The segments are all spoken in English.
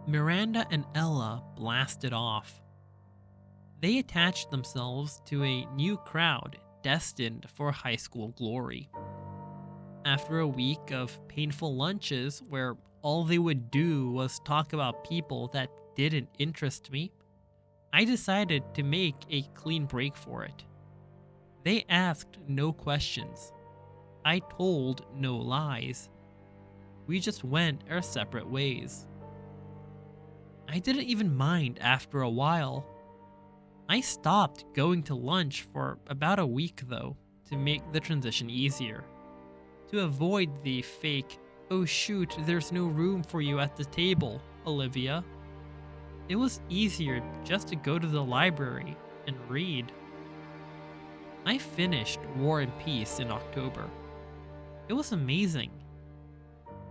Miranda and Ella blasted off. They attached themselves to a new crowd destined for high school glory. After a week of painful lunches where all they would do was talk about people that didn't interest me, I decided to make a clean break for it. They asked no questions. I told no lies. We just went our separate ways. I didn't even mind after a while. I stopped going to lunch for about a week though, to make the transition easier. To avoid the fake, "Oh shoot, there's no room for you at the table, Olivia." It was easier just to go to the library and read. I finished War and Peace in October. It was amazing.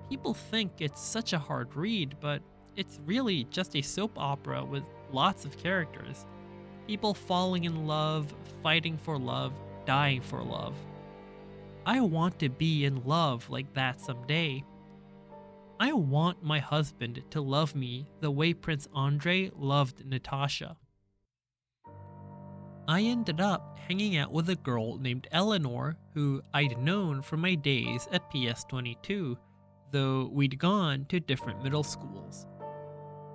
People think it's such a hard read, but it's really just a soap opera with lots of characters. People falling in love, fighting for love, dying for love. I want to be in love like that someday. I want my husband to love me the way Prince Andrei loved Natasha. I ended up hanging out with a girl named Eleanor who I'd known from my days at PS22, though we'd gone to different middle schools.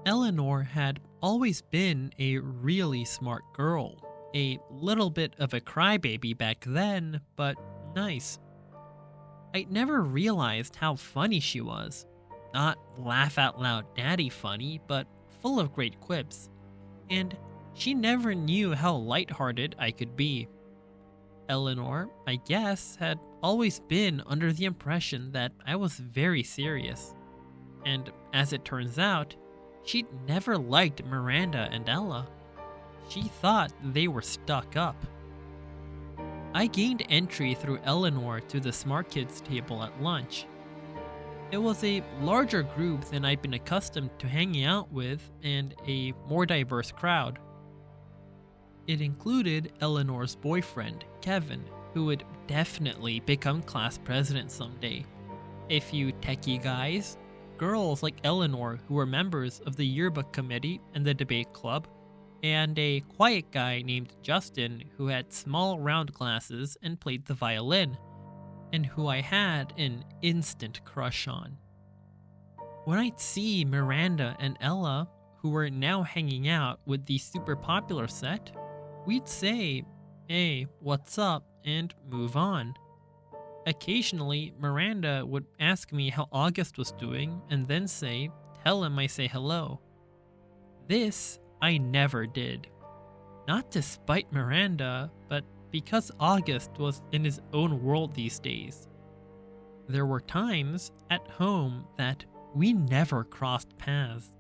Eleanor had always been a really smart girl, a little bit of a crybaby back then, but nice. I'd never realized how funny she was. Not laugh out loud daddy funny, but full of great quips. And she never knew how lighthearted I could be. Eleanor, I guess, had always been under the impression that I was very serious. And as it turns out, she'd never liked Miranda and Ella. She thought they were stuck up. I gained entry through Eleanor to the Smart Kids table at lunch. It was a larger group than I'd been accustomed to hanging out with and a more diverse crowd. It included Eleanor's boyfriend, Kevin, who would definitely become class president someday. A few techie guys, girls like Eleanor who were members of the yearbook committee and the debate club, and a quiet guy named Justin who had small round glasses and played the violin, and who I had an instant crush on. When I'd see Miranda and Ella, who were now hanging out with the super popular set, we'd say, "Hey, what's up?" and move on. Occasionally, Miranda would ask me how August was doing and then say, "Tell him I say hello." This I never did. Not to spite Miranda, but because August was in his own world these days. There were times at home that we never crossed paths.